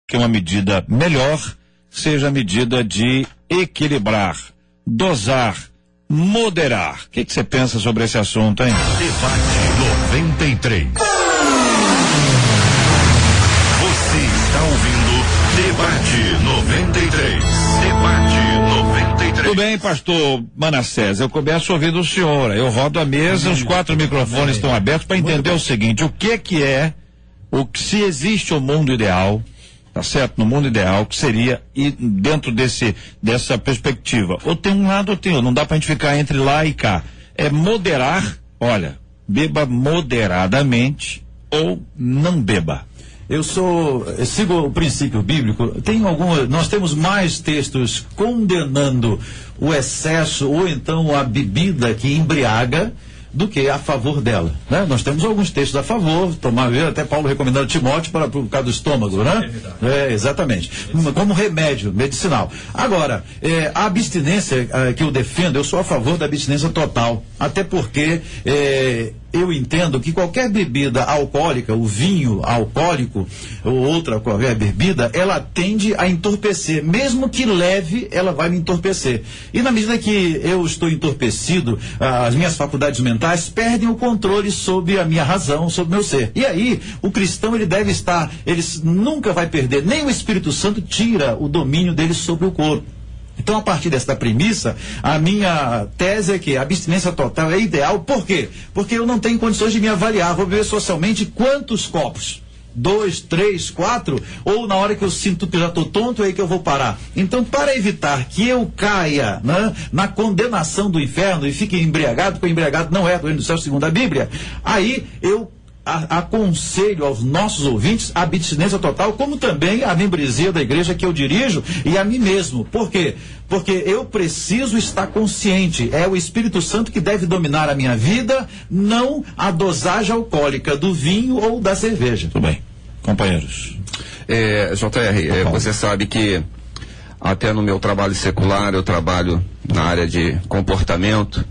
que uma medida melhor seja a medida de equilibrar, dosar, moderar. O que você pensa sobre esse assunto, hein? Debate 93. Você está ouvindo Debate 93. Debate 93. Tudo bem, pastor Manassés, eu começo ouvindo o senhor, eu rodo a mesa, os 4 microfones estão abertos para entender o seguinte, se existe o mundo ideal, tá certo? No mundo ideal, que seria, e dentro dessa perspectiva, ou tem um lado ou tem outro, não dá pra gente ficar entre lá e cá, é moderar, olha, beba moderadamente ou não beba. Eu sigo o princípio bíblico. Nós temos mais textos condenando o excesso ou então a bebida que embriaga do que a favor dela, né? Nós temos alguns textos a favor, até Paulo recomendando Timóteo por causa do estômago, né? Exatamente. Como remédio medicinal. Agora, a abstinência que eu defendo, eu sou a favor da abstinência total, até porque eu entendo que qualquer bebida alcoólica, o vinho alcoólico ou outra qualquer bebida, ela tende a entorpecer, mesmo que leve, ela vai me entorpecer. E na medida que eu estou entorpecido, as minhas faculdades mentais perdem o controle sobre a minha razão, sobre o meu ser. E aí, o cristão ele nunca vai perder, nem o Espírito Santo tira o domínio dele sobre o corpo. Então, a partir dessa premissa, a minha tese é que a abstinência total é ideal. Por quê? Porque eu não tenho condições de me avaliar. Vou beber socialmente quantos copos? 2, 3, 4? Ou na hora que eu sinto que já estou tonto, é aí que eu vou parar. Então, para evitar que eu caia, né, na condenação do inferno e fique embriagado, porque embriagado não é do reino do céu segundo a Bíblia, aí eu aconselho aos nossos ouvintes a abstinência total, como também a membresia da igreja que eu dirijo e a mim mesmo. Por quê? Porque eu preciso estar consciente, é o Espírito Santo que deve dominar a minha vida, não a dosagem alcoólica do vinho ou da cerveja. Tudo bem. Companheiros. JR, você sabe que até no meu trabalho secular eu trabalho na área de comportamento.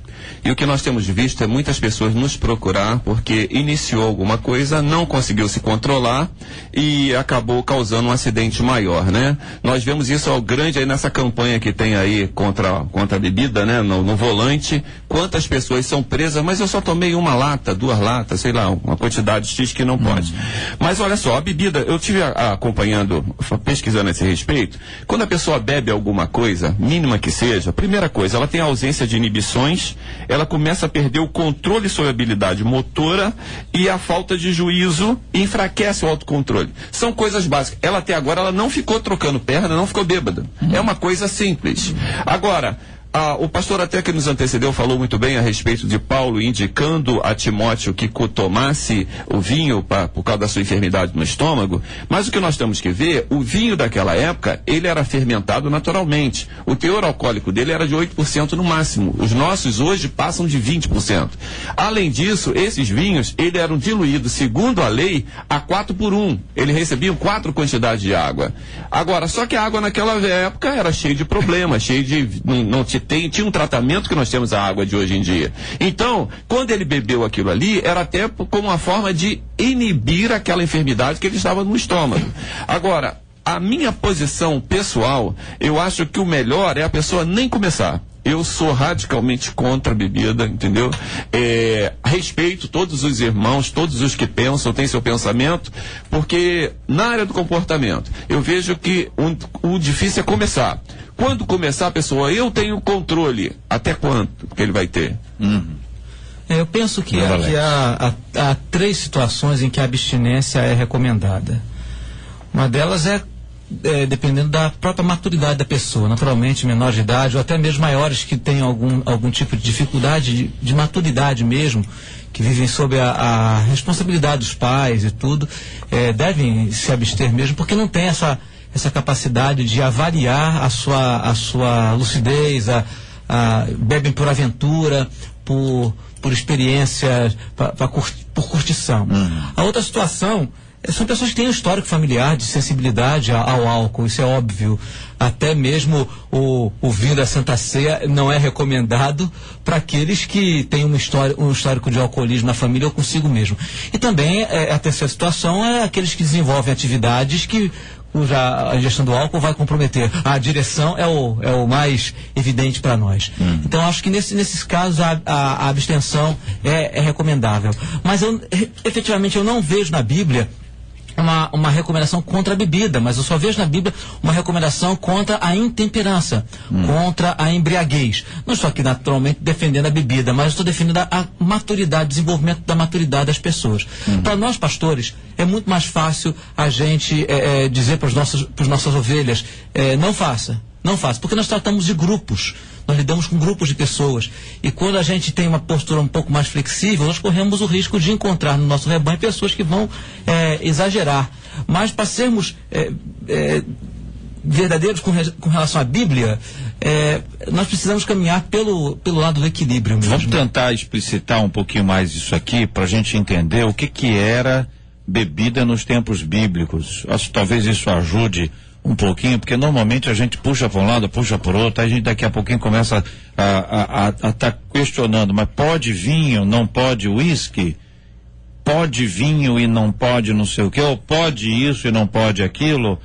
E o que nós temos visto é muitas pessoas nos procurar porque iniciou alguma coisa, não conseguiu se controlar e acabou causando um acidente maior, né? Nós vemos isso ao grande aí nessa campanha que tem aí contra a bebida, né? No volante, quantas pessoas são presas, mas eu só tomei 1 lata, 2 latas, sei lá, uma quantidade X que não pode. Mas olha só, a bebida, eu tive acompanhando, pesquisando a esse respeito, quando a pessoa bebe alguma coisa, mínima que seja, primeira coisa, ela tem ausência de inibições, ela começa a perder o controle sobre a habilidade motora e a falta de juízo enfraquece o autocontrole. São coisas básicas. Ela até agora ela não ficou trocando perna, não ficou bêbada. É uma coisa simples. Agora, o pastor até que nos antecedeu falou muito bem a respeito de Paulo indicando a Timóteo que tomasse o vinho por causa da sua enfermidade no estômago, mas o que nós temos que ver, o vinho daquela época, ele era fermentado naturalmente. O teor alcoólico dele era de 8% no máximo. Os nossos hoje passam de 20%. Além disso, esses vinhos, eles eram diluídos, segundo a lei, a 4:1. Eles recebiam 4 quantidades de água. Agora, só que a água naquela época era cheia de problemas, cheia de... tinha um tratamento que nós temos a água de hoje em dia. Então, quando ele bebeu aquilo ali, era até como uma forma de inibir aquela enfermidade que ele estava no estômago. Agora, a minha posição pessoal, eu acho que o melhor é a pessoa nem começar. Eu sou radicalmente contra a bebida, entendeu? Respeito todos os irmãos, todos os que pensam, têm seu pensamento, porque na área do comportamento, eu vejo que o difícil é começar. Quando começar a pessoa, eu tenho controle. Até quanto que ele vai ter? Eu penso que há 3 situações em que a abstinência é recomendada. Uma delas é dependendo da própria maturidade da pessoa, naturalmente menor de idade ou até mesmo maiores que têm algum tipo de dificuldade de maturidade mesmo, que vivem sob a responsabilidade dos pais e tudo, devem se abster mesmo, porque não tem essa capacidade de avaliar a sua lucidez, bebem por aventura, por experiência, por curtição. A outra situação são pessoas que têm um histórico familiar de sensibilidade ao álcool, isso é óbvio. Até mesmo o vinho da Santa Ceia não é recomendado para aqueles que têm um histórico de alcoolismo na família ou consigo mesmo. E também a terceira situação é aqueles que desenvolvem atividades que cuja a ingestão do álcool vai comprometer. A direção é o mais evidente para nós. Então, acho que nesses casos a abstenção é recomendável. Mas efetivamente eu não vejo na Bíblia uma recomendação contra a bebida, mas eu só vejo na Bíblia uma recomendação contra a intemperança, contra a embriaguez. Não estou aqui naturalmente defendendo a bebida, mas estou defendendo a maturidade, desenvolvimento da maturidade das pessoas. Para nós pastores, é muito mais fácil a gente dizer para as nossas ovelhas, não faça, porque nós tratamos de grupos. Nós lidamos com grupos de pessoas. E quando a gente tem uma postura um pouco mais flexível, nós corremos o risco de encontrar no nosso rebanho pessoas que vão exagerar. Mas para sermos verdadeiros com relação à Bíblia, nós precisamos caminhar pelo lado do equilíbrio mesmo. Vamos tentar explicitar um pouquinho mais isso aqui, para a gente entender o que era bebida nos tempos bíblicos. Talvez isso ajude um pouquinho, porque normalmente a gente puxa para um lado, puxa por outro, a gente daqui a pouquinho começa a estar questionando, mas pode vinho, não pode uísque? Pode vinho e não pode não sei o quê? Ou pode isso e não pode aquilo?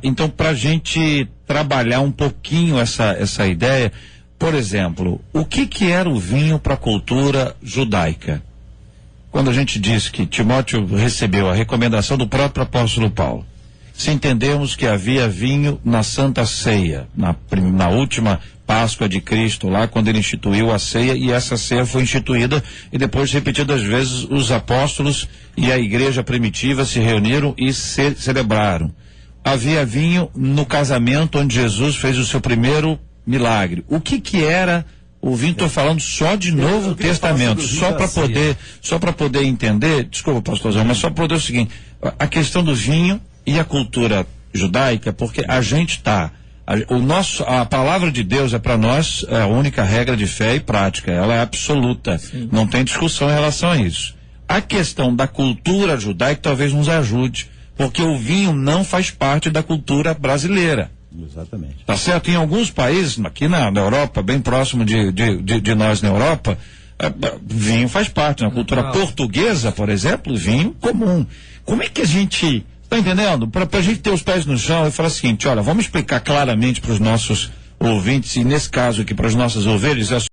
Então, para a gente trabalhar um pouquinho essa ideia, por exemplo, o que era o vinho para a cultura judaica? Quando a gente diz que Timóteo recebeu a recomendação do próprio apóstolo Paulo, se entendemos que havia vinho na Santa Ceia, na última Páscoa de Cristo, lá quando ele instituiu a ceia, e essa ceia foi instituída e depois repetidas vezes os apóstolos e a igreja primitiva se reuniram e celebraram. Havia vinho no casamento onde Jesus fez o seu primeiro milagre. O que era o vinho? Estou falando só de Novo Testamento, só para poder entender, desculpa, pastorzão, mas só para poder o seguinte, a questão do vinho e a cultura judaica, porque a gente a palavra de Deus é para nós a única regra de fé e prática, ela é absoluta. Sim. Não tem discussão em relação a isso. A questão da cultura judaica talvez nos ajude, porque o vinho não faz parte da cultura brasileira. Exatamente. Tá certo? Em alguns países, aqui na Europa, bem próximo de nós na Europa, vinho faz parte. Na cultura portuguesa, por exemplo, vinho comum. Como é que a gente... Está entendendo? Para a gente ter os pés no chão e falar o seguinte, olha, vamos explicar claramente para os nossos ouvintes, e nesse caso aqui para as nossas ovelhas,